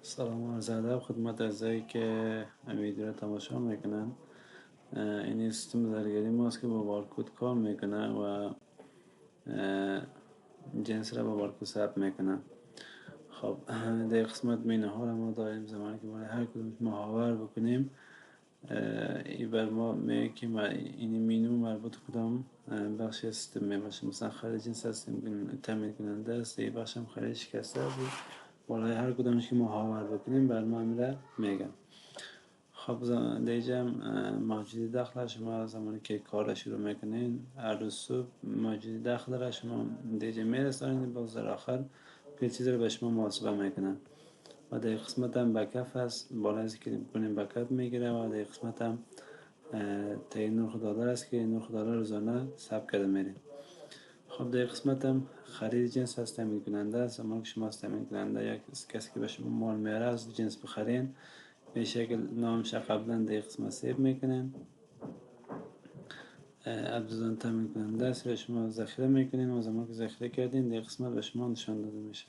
سلام و عرض ادب خدمت اعضایی که ویدیو رو تماشا میکنن. این سیستم درگیری ماست که با بارکد کار میکنه و جنس را با بارکد ثبت میکنه. خب در قسمت مینه ها را ما داریم زمانی که برای هر کدوم محاور بکنیم. این بر ما میگه که این مینو مربوط کدام بخش سیستم می باشه. مثلا خرید جنس هستیم تامین کننده است، این بخش هم خرید شکسته است. برای هر کدامش که محاور بکنیم بر ما میره میگه. خب دیجا موجودی داخل شما زمانی که کار را شروع میکنین هر روز صبح موجودی داخل را شما دیجا میرسانید، باز در آخر کل چیز رو به شما محاسبه میکنن. و در قسمت هم بکف هست، بالا از که بکنیم بکف میگیره و در قسمت هم تعیین نرخ دلار است که نرخ دلار روزانه ثبت کرده میره. خب در قسمت هم خرید جنس هست، تامین کننده است. زمانی که شما از تامین کننده یک کسی که به شما مال میاره از جنس بخرین، به شکل نامش قبلا در قسمت سیو میکنین. ابزار تامین کننده است رو شما ذخیره میکنین و زمانی که ذخیره کردین در قسمت به شما نشان داده میشه.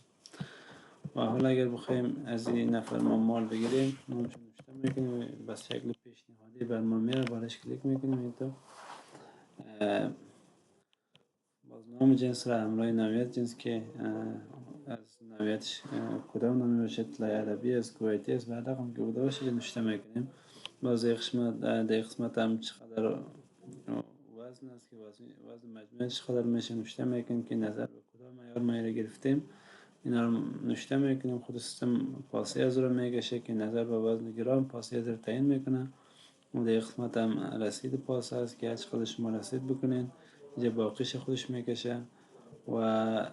و حالا اگر بخوایم از این نفر ما مال بگیریم، نامش نوشته میکنیم و بس شکل پیشنهادی بر ما میاره، بالش کلیک میکنیم اینطور. باز نام جنس را همراه نوعیت جنس که از نوعیتش کدام نامی باشه، اطلاع عربی است، کویتی است، بعد رقم که بوده باشه نوشته میکنیم. باز در قسمت هم چقدر وزن است که وزن مجموعه چقدر میشه نوشته میکنیم که نظر به کدام معیار ما را گرفتیم اینا رو نوشته میکنیم. خود سیستم پاسه از رو میگشه که نظر به وزن گرام پاسه از رو تعیین میکنه. و در قسمت هم رسید پاسه است که هر چقدر شما رسید بکنین اینجا باقیش خودش میکشه. و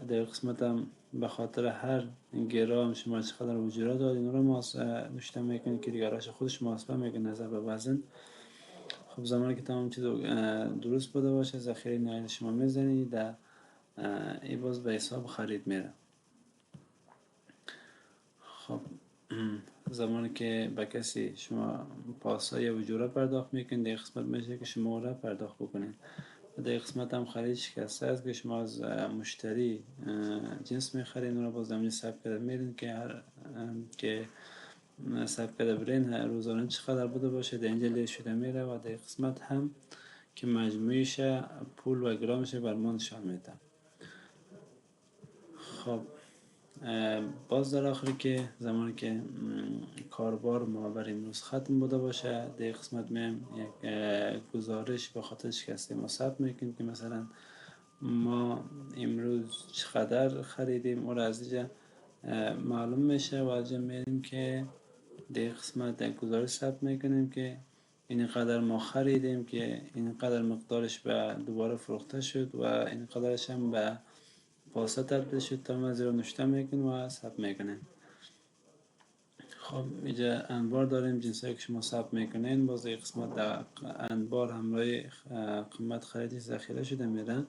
در قسمت هم به خاطر هر گرام شما چقدر وجوه دادین رو نوشته میکنین که دیگراش خودش محاسبه میکنه نظر به وزن. خب زمانی که تمام چیز درست بوده باشه ذخیره نهایی شما میزنید، در این باز به حساب خرید میره. خب زمانی که به کسی شما پاسای وجوه پرداخت میکنید در قسمت میشه که شما را پرداخت بکنید. در قسمت هم خرید شکسته است که شما از مشتری جنس میخرین و باز همین ثبت کرده میرین که هر که ثبت کرده برین روزانه چقدر بوده باشه در اینجا لیست شده میره. و در قسمت هم که مجموعش پول و گرامش بر ما نشان میده. خب باز در آخری که زمانی که کاربار ما بر امروز ختم بوده باشه در قسمت میم یک گزارش به خاطر شکسته ما ثبت میکنیم که مثلا ما امروز چقدر خریدیم و از اینجا معلوم میشه و از میریم که در قسمت یک گزارش ثبت میکنیم که اینقدر ما خریدیم که اینقدر مقدارش به دوباره فروخته شد و اینقدرش هم به پاسه تبدیل شد. تا از رو نوشته میکنیم و ثبت میکنیم. خب اینجا انبار داریم جنسایی که شما ثبت میکنین. باز این قسمت در انبار همراه قیمت خریدی ذخیره شده میرن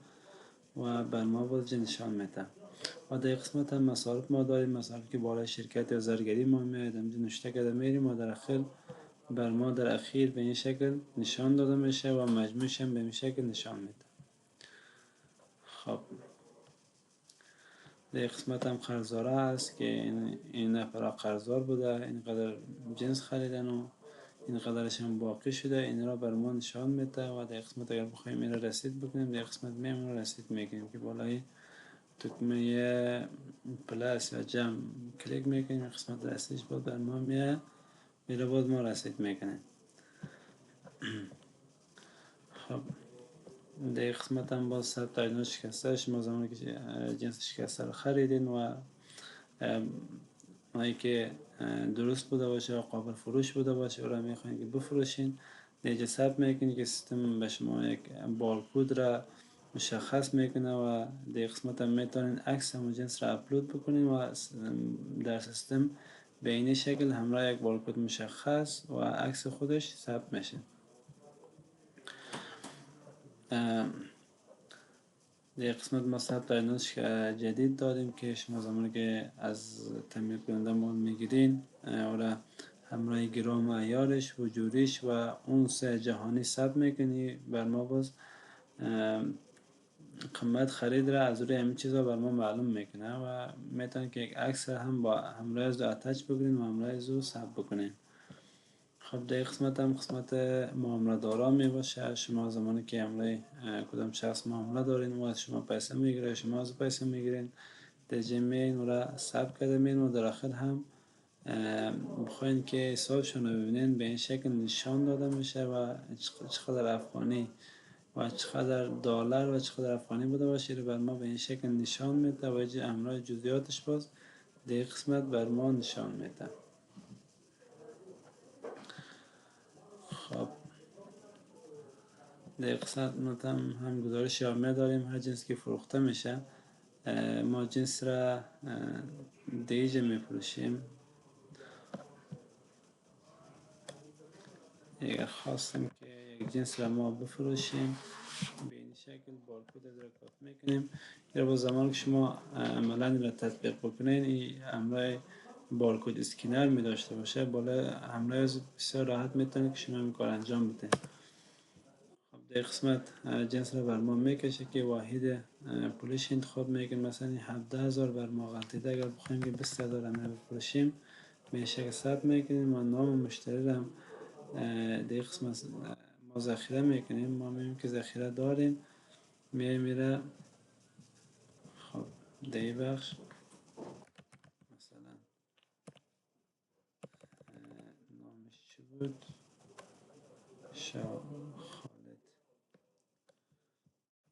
و بر ما باز نشان میده. و در قسمت هم مصارف ما داریم، مصارف که بالای شرکت یا زرگری ما میاد همینجا نوشته کرده میریم و در اخیر بر ما در اخیر به این شکل نشان داده میشه و مجموعش هم به این شکل نشان میده. خب در قسمت هم قرضداره هست که این نفر قرضدار بوده، اینقدر جنس خریدن و اینقدرش هم باقی شده، این را بر ما نشان میده. و در قسمت اگر بخوایم این را رسید بکنیم در قسمت میم را رسید میکنیم که بالای دکمه پلاس یا جمع کلیک میکنیم، قسمت رسیدش باید بر ما میاد میره باز ما رسید میکنیم. خب در قسمت هم باز ثبت تجنیز شکسته شما زمانی که جنس شکسته رو خریدین و اونایی که درست بوده باشه و قابل فروش بوده باشه و را میخواین که بفروشین دیگه ثبت میکنید که سیستم به شما یک بارکد را مشخص میکنه و در قسمت هم میتونین عکس همون جنس را اپلود بکنین و در سیستم به این شکل همراه یک بارکد مشخص و عکس خودش ثبت میشه. در قسمت ما ثبت تجنیز جدید داریم که شما زمانی که از تامین کننده مال میگیرین و همراه گرام و عیارش و جوریش و اونس جهانی ثبت میکنی بر ما باز قیمت خرید را از روی همین چیزا بر ما معلوم میکنه و میتونید که یک عکس هم با همراه از اتچ بگیرین و همراه از ثبت بکنین. خب در قسمت هم قسمت معامله دارا می باشه. شما زمانی که همراه کدام شخص معامله دارین و از شما پیسه میگیره، شما از پیسه میگیرین، در جمعین و را ثبت کرده مین و در آخر هم بخواین که حسابشون رو ببینین به این شکل نشان داده میشه و چقدر افغانی و چقدر دلار و چقدر افغانی بوده باشه رو بر ما به این شکل نشان میده و همراه جزئیاتش باز در قسمت بر ما نشان میده. خب در قسمت هم گزارش یومیه داریم. هر جنس که فروخته میشه ما جنس را دیجه میفروشیم. اگر خواستیم که یک جنس را ما بفروشیم به این شکل بارکد را کات میکنیم. یا با زمان که شما عملا را تطبیق بکنین این همراه بارکد اسکینر می داشته باشه، بالا همراه بسیار راحت میتونید که شما این کار انجام بدین. خب در قسمت جنس را بر ما میکشه که واحد پولش انتخاب میکنیم. مثلا 17,000 بر ما غلطیده، اگر بخوایم که 20,000 همراه بفروشیم به این شکل ثبت میکنیم و نام مشتری را در قسمت ما ذخیره میکنیم. ما میبینیم که ذخیره داریم، میره خب در بخش مثلا نامش چی بود؟ خالد،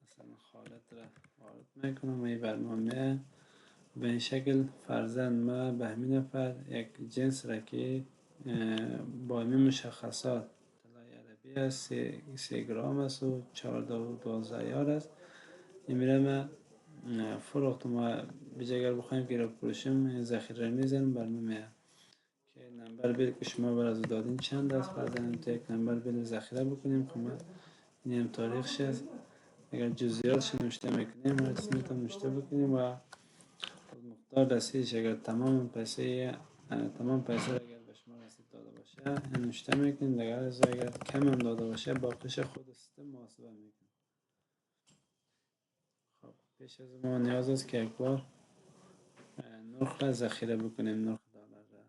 مثلا خالد را وارد میکنم و این برنامه به این شکل فرزن ما به همین نفر یک جنس را که با همین مشخصات طلای عربی است، 3 گرام است و 14 یار است، این میره ما فروخت. ما بیجا اگر بخوایم که را بپروشیم ذخیره میزنیم برنامه که نمبر بیل که شما بر از دادین چند است، فرزن تو یک نمبر بیل ذخیره بکنیم. قیمت این هم تاریخش است. اگر جزئیاتش نوشته میکنیم هر چیز میتونیم نوشته بکنیم و مقدار رسیدش اگر تمام پیسه اگر به شما رسید داده باشه نوشته میکنیم. اگر کم هم داده باشه باقیش خود سیستم محاسبه میکنیم. خب پیش از ما نیاز است که یک بار نرخ را ذخیره بکنیم. نرخ دلار را،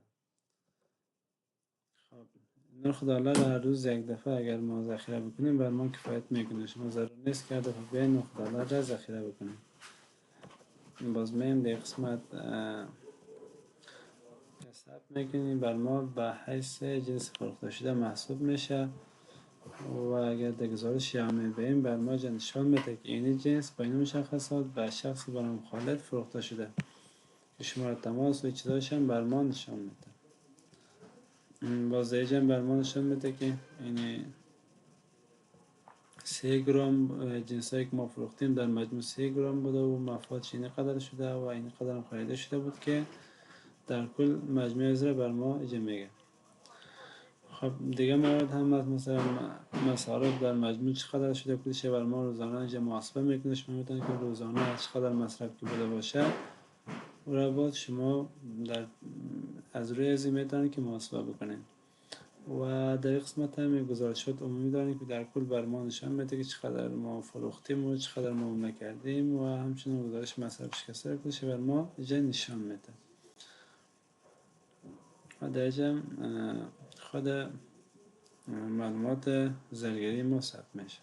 خب نرخ دلار هر روز یک دفعه اگر ما ذخیره بکنیم بر ما کفایت میکنه. شما ضرور نیست که هر دفعه به نرخ دلار را ذخیره بکنیم. باز میم در قسمت ثبت میکنیم بر ما به حیث جنس فروخته شده محسوب میشه و اگر در گزارش یومی بیم بر ما نشان میده که این جنس با این مشخصات به شخصی به نام خالد فروخته شده که شماره تماس و چیزاش هم بر ما نشان میده. باز اینجا بر ما نشان میده که این 3 گرم جنسایی که ما فروختیم در مجموع 3 گرم بوده و مفادش این قدر شده و این قدر هم خریده شده بود که در کل مجموع از بر ما اینجا میگه. خب دیگه موارد هم هست، مثلا مصارف در مجموع چقدر شده کلش بر ما روزانه اینجا محاسبه میکنه. شما میتونید که روزانه چقدر مصرف که بوده باشه و را باید شما از روی ازی میتونید که محاسبه بکنید و در قسمت هم گزارشات عمومی داریم که در کل بر ما نشان میده که چقدر ما فروختیم و چقدر ما نکردیم و همچنین گزارش مصرف شکسته کلش بر ما اینجا نشان میده. و در اینجا خود معلومات زرگری ما ثبت میشه.